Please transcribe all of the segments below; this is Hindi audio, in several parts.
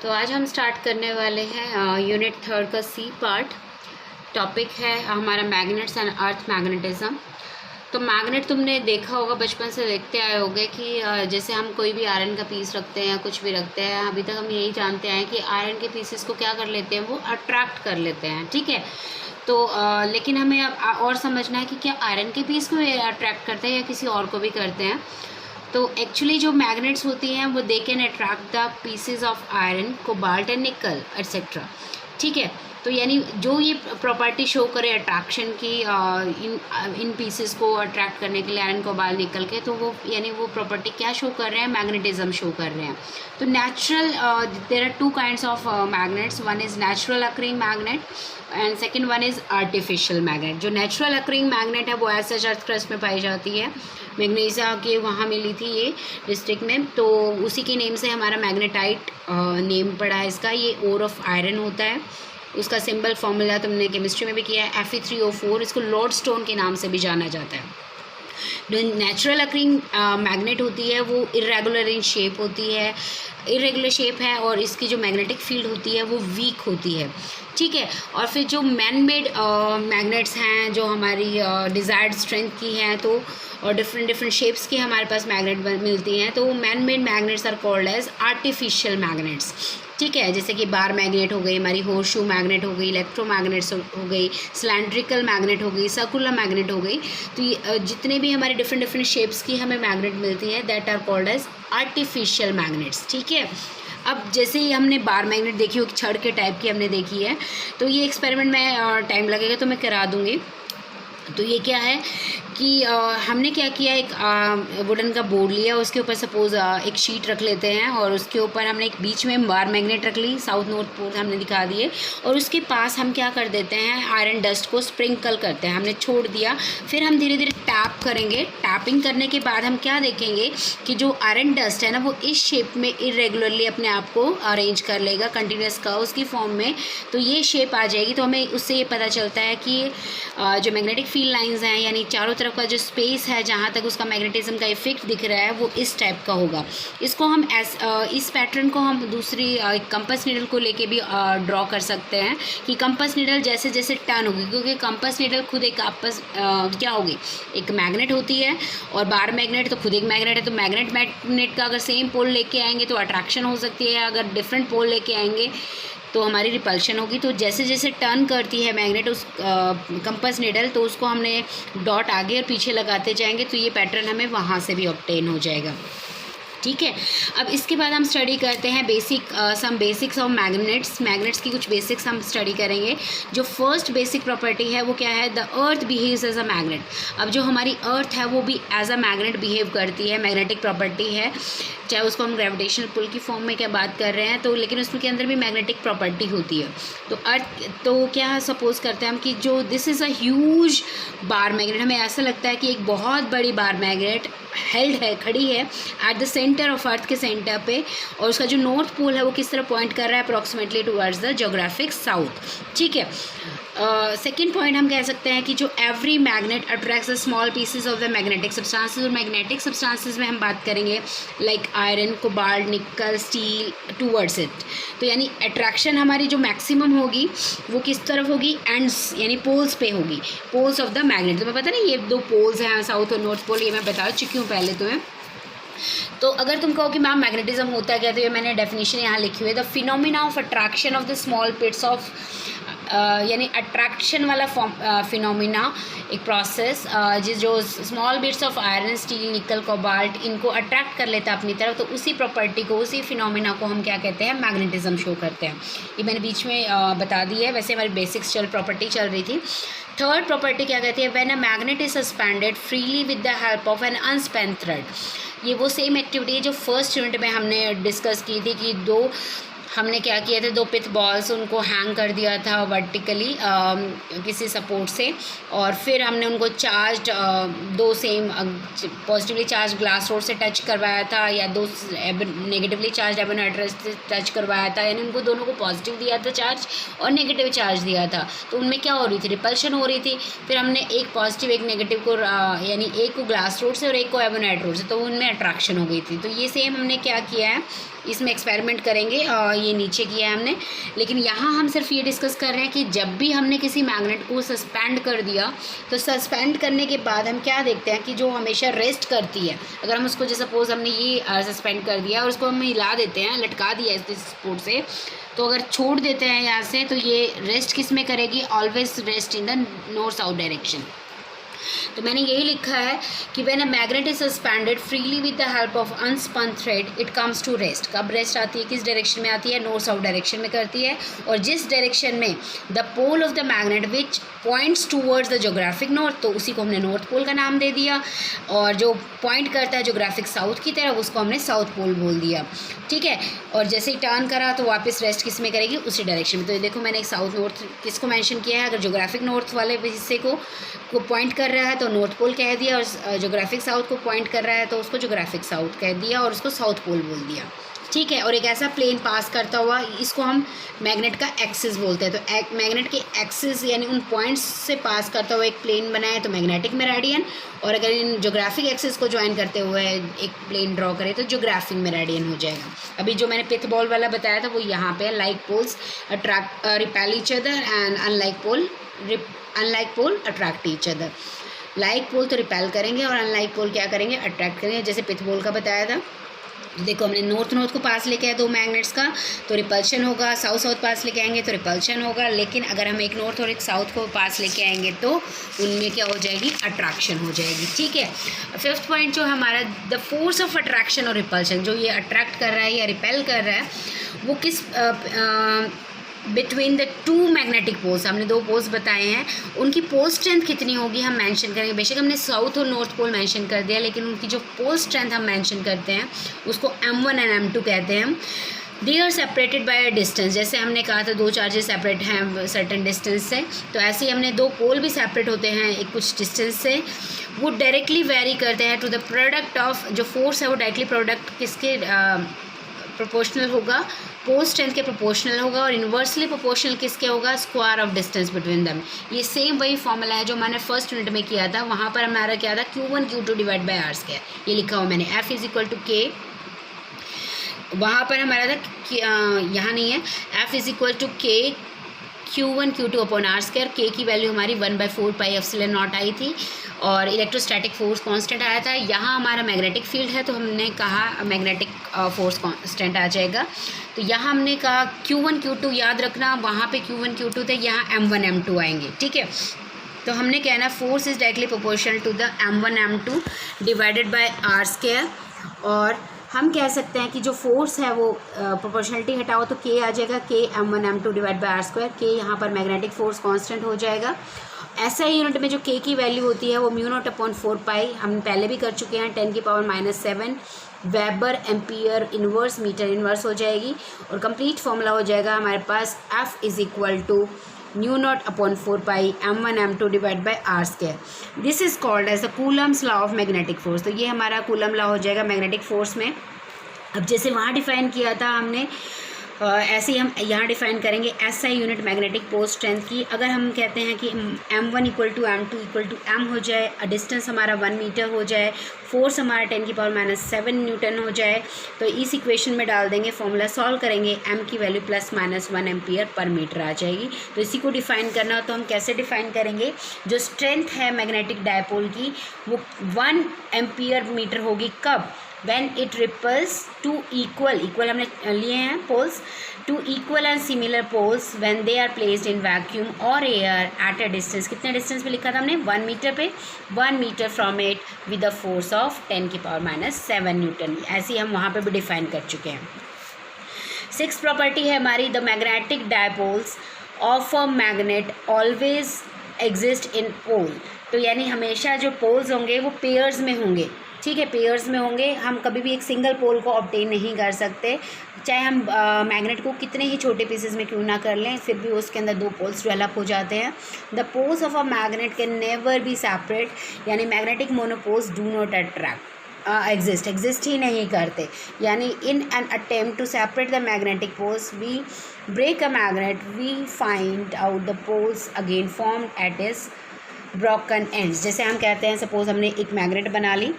तो आज हम स्टार्ट करने वाले हैं यूनिट 3 का सी पार्ट। टॉपिक है हमारा मैग्नेट्स एंड अर्थ मैग्नेटिज्म। तो मैग्नेट तुमने देखा होगा, बचपन से देखते आए होंगे कि जैसे हम कोई भी आयरन का पीस रखते हैं या कुछ भी रखते हैं, अभी तक हम यही जानते हैं कि आयरन के पीसेस को क्या कर लेते हैं, वो अट्रैक्ट कर लेते हैं। ठीक है, तो लेकिन हमें अब और समझना है कि क्या आयरन के पीस को अट्रैक्ट करते हैं या किसी और को भी करते हैं। तो एक्चुअली जो मैग्नेट्स होती हैं वो they can attract the pieces of iron, cobalt and निकल एट्सेट्रा। ठीक है, तो यानी जो ये प्रॉपर्टी शो करे अट्रैक्शन की इन पीसेस को अट्रैक्ट करने के लिए आयरन कोबाल्ट निकल के, तो वो यानी वो प्रॉपर्टी क्या शो कर रहे हैं, मैग्नेटिज्म शो कर रहे हैं। तो natural there are two kinds of magnets, one is natural occurring magnet and second one is artificial magnet. जो नेचुरल अकरिंग मैग्नेट है वो ऐसे अर्थ क्रस्ट में पाई जाती है, मैग्नीशिया के वहाँ मिली थी ये डिस्ट्रिक्ट में, तो उसी के नेम से हमारा मैग्नेटाइट नेम पड़ा है इसका। ये ओर ऑफ आयरन होता है, उसका सिंबल फॉर्मूला तुमने केमिस्ट्री में भी किया है Fe3O4। इसको लॉर्ड स्टोन के नाम से भी जाना जाता है। जो नेचुरल अकरिंग मैग्नेट होती है वो इरेगुलर इन शेप होती है, इरेगुलर शेप है, और इसकी जो मैग्नेटिक फील्ड होती है वो वीक होती है। ठीक है, और फिर जो मैन मेड मैग्नेट्स हैं जो हमारी डिज़ायर्ड स्ट्रेंथ की हैं, तो और डिफरेंट शेप्स की हमारे पास मैग्नेट मिलती हैं, तो man made magnets are called as artificial magnets. ठीक है, जैसे कि बार मैग्नेट हो गई, हमारी होर्शू मैग्नेट हो गई, इलेक्ट्रोमैग्नेट्स हो गई, सिलेंड्रिकल मैग्नेट हो गई, सर्कुलर मैग्नेट हो गई। तो ये जितने भी हमारे डिफरेंट शेप्स की हमें मैग्नेट मिलती है that are called as artificial magnets. ठीक है, अब जैसे ही हमने बार मैग्नेट देखी हो, छड़ के टाइप की हमने देखी है, तो ये एक्सपेरिमेंट में टाइम लगेगा तो मैं करा दूँगी। तो ये क्या है कि हमने क्या किया, एक वुडन का बोर्ड लिया, उसके ऊपर सपोज़ एक शीट रख लेते हैं, और उसके ऊपर हमने एक बीच में बार मैग्नेट रख ली, साउथ नॉर्थ पोल हमने दिखा दिए, और उसके पास हम क्या कर देते हैं, आयरन डस्ट को स्प्रिंकल करते हैं, हमने छोड़ दिया। फिर हम धीरे धीरे टैप करेंगे। टैपिंग करने के बाद हम क्या देखेंगे कि जो आयरन डस्ट है ना, वो इस शेप में इरेगुलरली अपने आप को अरेंज कर लेगा कंटिन्यूस कर्व्स की फॉर्म में। तो ये शेप आ जाएगी, तो हमें उससे ये पता चलता है कि जो मैग्नेटिक फील्ड लाइंस हैं, यानी चारों तरफ का जो स्पेस है जहाँ तक उसका मैग्नेटिज्म का इफेक्ट दिख रहा है, वो इस टाइप का होगा। इसको हम इस पैटर्न को हम दूसरी कंपास नीडल को लेके भी ड्रॉ कर सकते हैं कि कंपास नीडल जैसे जैसे टर्न होगी, क्योंकि कंपास नीडल खुद एक आपस क्या होगी, एक मैग्नेट होती है, और बार मैग्नेट तो खुद एक मैग्नेट है। तो मैग्नेट का अगर सेम पोल लेके आएंगे तो अट्रैक्शन हो सकती है, अगर डिफरेंट पोल लेके आएंगे तो हमारी रिपल्शन होगी। तो जैसे जैसे टर्न करती है मैग्नेट उस कंपास नीडल, तो उसको हमने डॉट आगे और पीछे लगाते जाएंगे, तो ये पैटर्न हमें वहाँ से भी ऑब्टेन हो जाएगा। ठीक है, अब इसके बाद हम स्टडी करते हैं सम बेसिक्स ऑफ मैग्नेट्स की कुछ बेसिक्स हम स्टडी करेंगे। जो फर्स्ट बेसिक प्रॉपर्टी है वो क्या है, the earth behaves as a magnet. अब जो हमारी अर्थ है वो भी एज अ मैग्नेट बिहेव करती है, मैग्नेटिक प्रॉपर्टी है, चाहे उसको हम ग्रेविटेशनल पुल की फॉर्म में क्या बात कर रहे हैं, तो लेकिन उसके अंदर भी मैग्नेटिक प्रॉपर्टी होती है। तो अर्थ तो क्या सपोज करते हैं हम कि जो this is a huge bar magnet, हमें ऐसा लगता है कि एक बहुत बड़ी बार मैग्नेट हेल्ड है, खड़ी है at the centre of earth के सेंटर पे, और उसका जो नॉर्थ पोल है वो किस तरह पॉइंट कर रहा है, approximately towards the geographic south. ठीक है, सेकेंड पॉइंट हम कह सकते हैं कि जो every magnet attracts the small pieces of the magnetic substances. और मैग्नेटिक सब्सटेंसेस में हम बात करेंगे लाइक आयरन, कोबाल्ट, निकल, स्टील टूवर्ड्स इट। तो यानी अट्रैक्शन हमारी जो मैक्सिमम होगी वो किस तरफ होगी, एंड्स यानी पोल्स पे होगी, पोल्स ऑफ द मैग्नेट। तो मैं पता नहीं ये दो पोल्स हैं, साउथ और नॉर्थ पोल, ये मैं बता चुकी हूँ पहले तुम्हें। तो अगर तुम कहो कि मैम मैग्नेटिज्म होता है क्या, तो ये मैंने डेफिनेशन यहाँ लिखी हुई है, the phenomena of attraction of the small bits of यानी अट्रैक्शन वाला फिनोमिना, एक प्रोसेस जो small bits of iron, steel, निकल, कोबाल्ट, इनको अट्रैक्ट कर लेता है अपनी तरफ, तो उसी प्रॉपर्टी को, उसी फिनोमिना को हम क्या कहते हैं, मैग्नेटिज्म शो करते हैं। ये मैंने बीच में बता दी है, वैसे हमारी बेसिक्स प्रॉपर्टी चल रही थी। थर्ड प्रॉपर्टी क्या कहती है, when a magnet is suspended freely with the help of an unspun thread. ये वो सेम एक्टिविटी है जो फर्स्ट यूनिट में हमने डिस्कस की थी कि हमने क्या किया था, दो पिथ बॉल्स उनको हैंग कर दिया था वर्टिकली किसी सपोर्ट से, और फिर हमने उनको चार्ज दो same positively charge glass rod से टच करवाया था, या दो नेगेटिवली चार्ज एबोनेटर से टच करवाया था, यानी उनको दोनों को पॉजिटिव दिया था चार्ज और नेगेटिव चार्ज दिया था। तो उनमें क्या हो रही थी, रिपल्शन हो रही थी। फिर हमने एक पॉजिटिव एक नेगेटिव को यानी एक को ग्लास रोड से और एक को एबोनेटर रोड से, तो उनमें अट्रैक्शन हो गई थी। तो ये सेम हमने क्या किया है, इसमें एक्सपेरिमेंट करेंगे। ये नीचे किया है हमने। लेकिन यहाँ हम सिर्फ ये डिस्कस कर रहे हैं कि जब भी हमने किसी मैग्नेट को सस्पेंड कर दिया तो सस्पेंड करने के बाद हम क्या देखते हैं कि जो हमेशा रेस्ट करती है, अगर हम उसको जैसे सपोज हमने ये सस्पेंड कर दिया और उसको हम हिला देते हैं, लटका दिया इस सपोर्ट से, तो अगर छोड़ देते हैं यहाँ से तो ये रेस्ट किस में करेगी, always rest in the north south direction. तो मैंने यही लिखा है कि when a magnet is suspended freely with the help of unspun thread it comes to rest. कब रेस्ट आती है, किस डायरेक्शन में आती है, नॉर्थ साउथ डायरेक्शन में करती है। और जिस डायरेक्शन में the pole of the magnet which points towards the geographic north, तो उसी को हमने नॉर्थ पोल का नाम दे दिया, और जो पॉइंट करता है ज्योग्राफिक साउथ की तरफ उसको हमने साउथ पोल बोल दिया, ठीक है। और जैसे ही टर्न करा तो वापस रेस्ट किस में करेगी, उसी डायरेक्शन में। तो ये देखो मैंने एक साउथ नॉर्थ किसको मेंशन किया है, अगर ज्योग्राफिक नॉर्थ वाले हिस्से को पॉइंट कर रहा है तो नॉर्थ पोल कह दिया, और ज्योग्राफिक साउथ को पॉइंट कर रहा है तो उसको ज्योग्राफिक साउथ कह दिया और उसको साउथ पोल बोल दिया, ठीक है। और एक ऐसा प्लेन पास करता हुआ, इसको हम मैग्नेट का एक्सिस बोलते हैं। तो मैग्नेट के एक्सिस यानी उन पॉइंट्स से पास करता हुआ एक प्लेन बनाए तो मैग्नेटिक मेरिडियन, और अगर इन ज्योग्राफिक एक्सिस को ज्वाइन करते हुए एक प्लेन ड्रॉ करें तो ज्योग्राफिक मेरिडियन हो जाएगा। अभी जो मैंने पिथ बॉल वाला बताया था वो यहाँ पे like poles attract repel each other and unlike pole attract each other. Like pole तो रिपेल करेंगे और अनलाइक पोल क्या करेंगे, अट्रैक्ट करेंगे, जैसे पिथ बॉल का बताया था। तो देखो हमने नॉर्थ को पास लेके आए दो मैग्नेट्स का तो रिपल्शन होगा, साउथ पास लेके आएंगे तो रिपल्शन होगा। लेकिन अगर हम एक नॉर्थ और एक साउथ को पास लेके आएंगे तो उनमें क्या हो जाएगी, अट्रैक्शन हो जाएगी, ठीक है। फिफ्थ पॉइंट जो हमारा द फोर्स ऑफ अट्रैक्शन और रिपल्शन, जो ये अट्रैक्ट कर रहा है या रिपेल कर रहा है वो किस between the two magnetic poles, हमने दो पोल्स बताए हैं, उनकी पोल स्ट्रेंथ कितनी होगी हम मेंशन करेंगे। बेशक हमने साउथ और नॉर्थ पोल मेंशन कर दिया, लेकिन उनकी जो पोल स्ट्रेंथ हम मेंशन करते हैं उसको M1 एंड M2 कहते हैं हम। They are separated by a distance, जैसे हमने कहा था दो चार्जेस सेपरेट हैं सर्टेन डिस्टेंस से, तो ऐसे ही हमने दो पोल भी सेपरेट होते हैं एक कुछ डिस्टेंस से। वो डायरेक्टली वेरी करते हैं टू द प्रोडक्ट ऑफ, जो फोर्स है वो डायरेक्टली प्रोडक्ट किसके प्रोपोर्शनल होगा, पोल स्ट्रेंथ के प्रोपोर्शनल होगा, और इन्वर्सली प्रोपोर्शनल किसके होगा, square of distance between them. ये सेम वही फॉर्मूला है जो मैंने फर्स्ट यूनिट में किया था, वहाँ पर हमारा क्या था, Q1 Q2 divide by R square, ये लिखा हुआ मैंने। F is equal to K, वहाँ पर हमारा था, यहाँ नहीं है, F is equal to K Q1 Q2 upon R square. K की वैल्यू हमारी 1/4 पाई एप्सिलॉन नॉट आई थी, और इलेक्ट्रोस्टैटिक फोर्स कांस्टेंट आया था। यहाँ हमारा मैग्नेटिक फील्ड है तो हमने कहा मैग्नेटिक फोर्स कांस्टेंट आ जाएगा। तो यहाँ हमने कहा Q1 Q2 याद रखना, वहाँ पे Q1 Q2 थे, यहाँ M1 M2 आएंगे, ठीक है। तो हमने कहना force is directly proportional to the M1 M2 divided by R square. और हम कह सकते हैं कि जो फोर्स है वो प्रोपोर्शनलिटी हटाओ तो K आ जाएगा, K M1 M2 divide by R square. K यहाँ पर मैग्नेटिक फोर्स कांस्टेंट हो जाएगा। ऐसा ही यूनिट में जो K की वैल्यू होती है वो μ0/4 पाई, हम पहले भी कर चुके हैं, 10⁻⁻7 weber ampere inverse metre inverse हो जाएगी। और कंप्लीट फॉर्मूला हो जाएगा हमारे पास F is equal to μ0/4 pi M1 M2 divide by R square. This is called as the Coulomb's law of magnetic force. तो ये हमारा कूलम लॉ हो जाएगा मैग्नेटिक फोर्स में। अब जैसे वहाँ डिफाइन किया था हमने, ऐसे ही हम यहाँ डिफाइन करेंगे SI unit magnetic pole strength की। अगर हम कहते हैं कि M1 equal to M2 equal to M हो जाए, डिस्टेंस हमारा 1 मीटर हो जाए, फोर्स हमारा 10⁻⁻7 न्यूटन हो जाए, तो इस इक्वेशन में डाल देंगे, फॉर्मूला सॉल्व करेंगे, M की वैल्यू +-1 एम्पियर पर मीटर आ जाएगी। तो इसी को डिफाइन करना हो तो हम कैसे डिफाइन करेंगे, जो स्ट्रेंथ है मैग्नेटिक डायपोल की वो 1 एम्पियर मीटर होगी। कब, when it repels two equal हमने लिए हैं poles, two equal and similar poles when they are placed in vacuum or air at a distance, कितने डिस्टेंस पे लिखा था हमने, 1 मीटर पे, 1 metre from it with a force of 10⁻⁻7 newton. ऐसे ही हम वहाँ पे भी डिफाइन कर चुके हैं। 6th प्रॉपर्टी है हमारी, the magnetic dipoles of a magnet always exist in pole. तो यानी हमेशा जो पोल्स होंगे वो पेयर्स में होंगे, ठीक है, पेयर्स में होंगे। हम कभी भी एक सिंगल पोल को ऑब्टेन नहीं कर सकते, चाहे हम मैग्नेट को कितने ही छोटे पीसेस में क्यों ना कर लें, फिर भी उसके अंदर 2 पोल्स डेवलप हो जाते हैं। The poles of a magnet can never be separate, यानी magnetic monopoles do not exist ही नहीं करते। यानी in an attempt to separate the magnetic poles we break a magnet, we find out the poles again formed at is broken ends. जैसे हम कहते हैं, सपोज हमने एक मैग्नेट बना ली,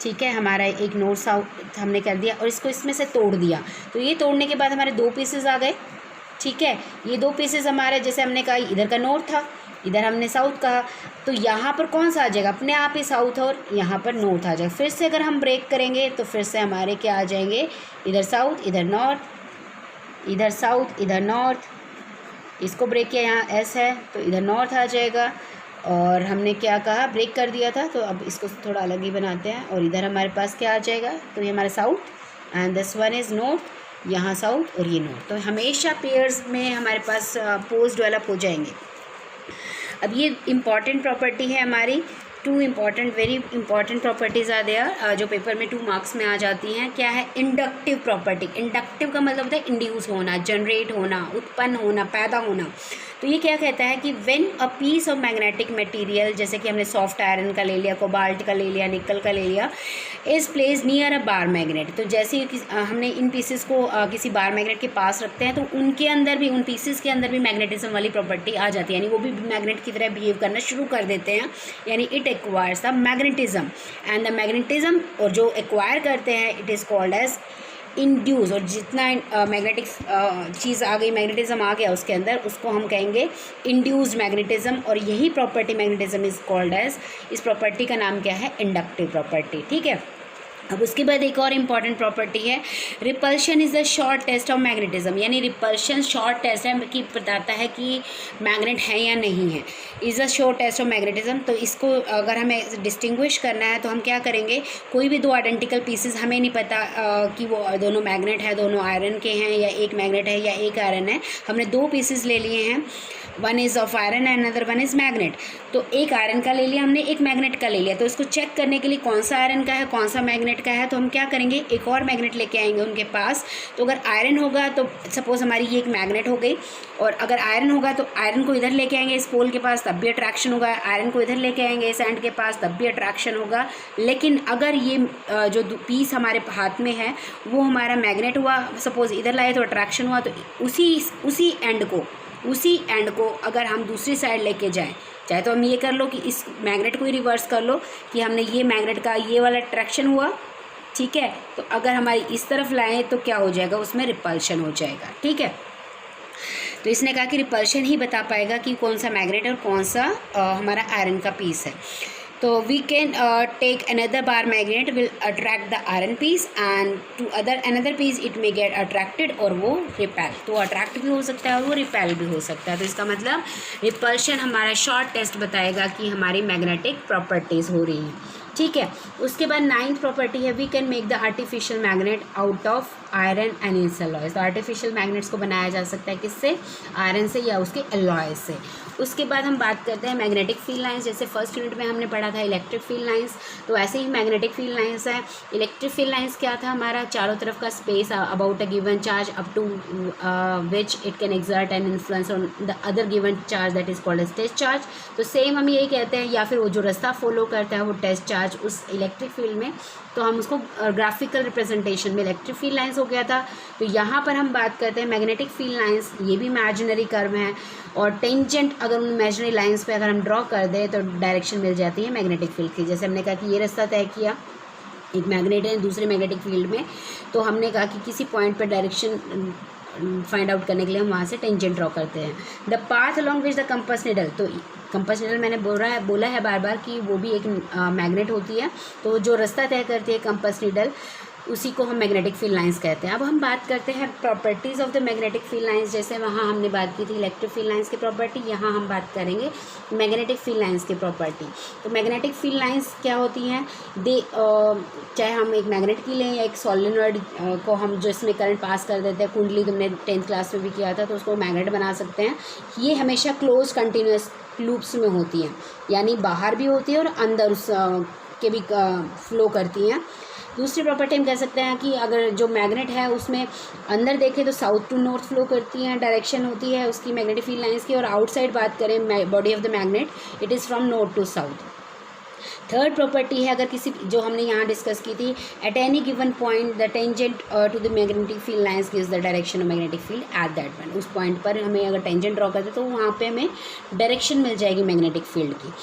ठीक है, हमारा एक नॉर्थ साउथ हमने कर दिया और इसको इसमें से तोड़ दिया। तो ये तोड़ने के बाद हमारे 2 पीसेस आ गए। ठीक है, ये 2 पीसेस हमारे, जैसे हमने कहा इधर का नॉर्थ था, इधर हमने साउथ कहा, तो यहाँ पर कौन सा आ जाएगा, अपने आप ही साउथ और यहाँ पर नॉर्थ आ जाएगा। फिर से अगर हम ब्रेक करेंगे तो फिर से हमारे क्या आ जाएंगे, इधर साउथ इधर नॉर्थ, इधर साउथ इधर नॉर्थ। इसको ब्रेक किया, यहाँ एस है तो इधर नॉर्थ आ जाएगा। और हमने क्या कहा, ब्रेक कर दिया था, तो अब इसको थोड़ा अलग ही बनाते हैं। और इधर हमारे पास क्या आ जाएगा, तो ये हमारा south and this one is north, यहाँ साउथ और ये नॉर्थ। तो हमेशा पेयर्स में हमारे पास पोज डेवलप हो जाएंगे। अब ये इम्पॉर्टेंट प्रॉपर्टी है हमारी, 2 important very important properties are there जो पेपर में 2 मार्क्स में आ जाती हैं। क्या है, इंडक्टिव प्रॉपर्टी। इंडक्टिव का मतलब होता है इंड्यूस होना, जनरेट होना, उत्पन्न होना, पैदा होना। तो ये क्या कहता है कि when a piece of magnetic material, जैसे कि हमने सॉफ्ट आयरन का ले लिया, कोबाल्ट का ले लिया, निकल का ले लिया, is place near a bar magnet. तो जैसे हमने इन पीसेस को किसी बार मैग्नेट के पास रखते हैं, तो उनके अंदर भी, उन पीसेस के अंदर भी मैग्नेटिज्म वाली प्रॉपर्टी आ जाती है, यानी वो भी मैग्नेट की तरह बिहेव करना शुरू कर देते हैं, यानी it acquires the magnetism and the magnetism, और जो एक्वायर करते हैं it is called as induce. और जितना मैग्नेटिक चीज़ आ गई, मैग्नेटिज्म आ गया उसके अंदर, उसको हम कहेंगे इंड्यूस्ड मैग्नेटिज्म। और यही property magnetism is called as, इस प्रॉपर्टी का नाम क्या है, इंडक्टिव प्रॉपर्टी। ठीक है, अब उसके बाद एक और इम्पॉर्टेंट प्रॉपर्टी है, repulsion is the short test of magnetism, यानी रिपल्शन शॉर्ट टेस्ट है कि बताता है कि मैग्नेट है या नहीं है, is a short test of magnetism. तो इसको अगर हमें डिस्टिंग्विश करना है तो हम क्या करेंगे, कोई भी 2 आइडेंटिकल पीसेस, हमें नहीं पता कि वो दोनों मैग्नेट है, दोनों आयरन के हैं, या एक मैग्नेट है या एक आयरन है, हमने 2 पीसेस ले लिए हैं, one is of iron and another one is magnet. तो एक आयरन का ले लिया हमने, एक मैग्नेट का ले लिया। तो इसको चेक करने के लिए कौन सा आयरन का है, कौन सा मैग्नेट का है, तो हम क्या करेंगे, एक और मैग्नेट लेके आएंगे उनके पास। तो अगर आयरन होगा तो सपोज़ हमारी ये एक मैग्नेट हो गई, और अगर आयरन होगा तो आयरन को इधर लेके आएंगे इस पोल के पास, तब भी अट्रैक्शन होगा। आयरन को इधर लेके आएंगे इस एंड के पास, तब भी अट्रैक्शन होगा। लेकिन अगर ये जो पीस हमारे हाथ में है वो हमारा मैग्नेट हुआ, सपोज़ इधर लाए तो अट्रैक्शन हुआ, तो उसी एंड को अगर हम दूसरी साइड लेके जाएं, चाहे तो हम ये कर लो कि इस मैग्नेट को ही रिवर्स कर लो कि हमने ये मैग्नेट का ये वाला अट्रैक्शन हुआ, ठीक है, तो अगर हमारी इस तरफ लाएं तो क्या हो जाएगा, उसमें रिपल्शन हो जाएगा। ठीक है, तो इसने कहा कि रिपल्शन ही बता पाएगा कि कौन सा मैग्नेट और कौन सा हमारा आयरन का पीस है। तो we can take another bar magnet will attract the iron piece and to another piece it may get attracted, और वो रिपेल, तो अट्रैक्ट भी हो सकता है और वो रिपेल भी हो सकता है। तो इसका मतलब रिपल्शन हमारा शॉर्ट टेस्ट बताएगा कि हमारी मैग्नेटिक प्रॉपर्टीज़ हो रही हैं। ठीक है, उसके बाद 9th प्रॉपर्टी है, we can make the artificial magnet out of iron and its alloys. तो आर्टिफिशियल मैग्नेट्स को बनाया जा सकता है किससे, आयरन से या उसके अलॉयज से। उसके बाद हम बात करते हैं मैग्नेटिक फील्ड लाइंस। जैसे फर्स्ट यूनिट में हमने पढ़ा था इलेक्ट्रिक फील्ड लाइंस, तो ऐसे ही मैग्नेटिक फील्ड लाइंस है। इलेक्ट्रिक फील्ड लाइंस क्या था, हमारा चारों तरफ का space about a given charge up to which it can exert an influence on the other given charge that is called as test charge. तो सेम हम यही कहते हैं, या फिर वो जो रास्ता फॉलो करता है वो टेस्ट चार्ज उस इलेक्ट्रिक फील्ड में, तो हम उसको ग्राफिकल रिप्रेजेंटेशन में इलेक्ट्रिक फील्ड लाइंस हो गया था। तो यहाँ पर हम बात करते हैं मैग्नेटिक फील्ड लाइंस, ये भी इमेजिनरी कर्व हैं, और टेंजेंट अगर उन इमेजिनरी लाइंस पे अगर हम ड्रॉ कर दें तो डायरेक्शन मिल जाती है मैग्नेटिक फील्ड की। जैसे हमने कहा कि ये रास्ता तय किया, एक मैग्नेट है दूसरे मैग्नेटिक फील्ड में, तो हमने कहा कि किसी पॉइंट पर डायरेक्शन फाइंड आउट करने के लिए हम वहाँ से टेंजेंट ड्रॉ करते हैं। The path along which the compass needle, तो कंपास निडल मैंने बोला है बार बार कि वो भी एक मैग्नेट होती है, तो जो रास्ता तय करती है कंपास निडल उसी को हम मैग्नेटिक फील्ड लाइंस कहते हैं। अब हम बात करते हैं properties of the magnetic field lines. जैसे वहाँ हमने बात की थी इलेक्ट्रिक फील्ड लाइंस की प्रॉपर्टी, यहाँ हम बात करेंगे मैग्नेटिक फील्ड लाइंस की प्रॉपर्टी। तो मैग्नेटिक फील्ड लाइंस क्या होती हैं, चाहे हम एक मैग्नेट की लें या एक सोलेनॉइड को हम जो इसमें करंट पास कर देते हैं, कुंडली तुमने 10th क्लास में भी किया था, तो उसको मैग्नेट बना सकते हैं। ये हमेशा क्लोज कंटिन्यूस लूप्स में होती हैं, यानी बाहर भी होती है और अंदर उस के भी फ्लो करती हैं। दूसरी प्रॉपर्टी हम कह सकते हैं कि अगर जो मैग्नेट है उसमें अंदर देखें तो साउथ टू नॉर्थ फ्लो करती हैं, डायरेक्शन होती है उसकी मैग्नेटिक फील्ड लाइंस की, और आउटसाइड बात करें body of the magnet it is from north to south. Third property है, अगर किसी जो हमने यहाँ डिस्कस की थी, at any given point the tangent to the magnetic field lines gives the direction of magnetic field at that point. उस पॉइंट पर हमें अगर टेंजेंट ड्रॉ करते तो वहाँ पे हमें डायरेक्शन मिल जाएगी मैग्नेटिक फील्ड की।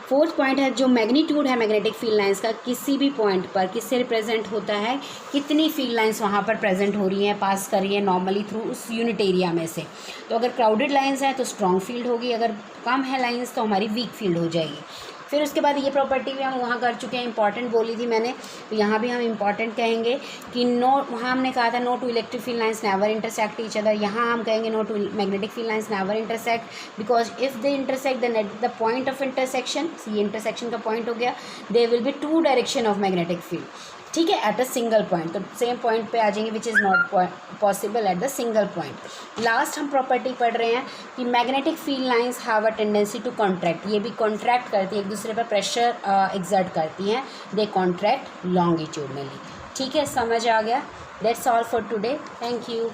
फोर्थ पॉइंट है जो मैग्नीट्यूड है मैग्नेटिक फील्ड लाइंस का, किसी भी पॉइंट पर किससे रिप्रेजेंट होता है, कितनी फील्ड लाइंस वहाँ पर प्रेजेंट हो रही हैं, पास कर रही है नॉर्मली थ्रू उस यूनिट एरिया में से। तो अगर क्राउडेड लाइंस हैं तो स्ट्रॉन्ग फील्ड होगी, अगर कम है लाइंस तो हमारी वीक फील्ड हो जाएगी। फिर उसके बाद ये प्रॉपर्टी भी हम वहाँ कर चुके हैं, इंपॉर्टेंट बोली थी मैंने, तो यहाँ भी हम इंपॉर्टेंट कहेंगे कि नो, वहाँ हमने कहा था no two electric field lines never intersect each other, यहाँ हम कहेंगे no two magnetic field lines never intersect, because if they intersect then at the point of intersection, ये इंटरसेक्शन का पॉइंट हो गया, they will be two direction of magnetic field, ठीक है, एट अ सिंगल पॉइंट। तो सेम पॉइंट पे आ जाएंगे which is not possible at the single point. Last हम प्रॉपर्टी पढ़ रहे हैं कि magnetic field lines have a tendency to contract, ये भी कॉन्ट्रैक्ट करती है, एक दूसरे पर प्रेशर एक्सर्ट करती हैं, दे कॉन्ट्रैक्ट लॉन्गिट्यूडनली। ठीक है, समझ आ गया। That's all for today, thank you.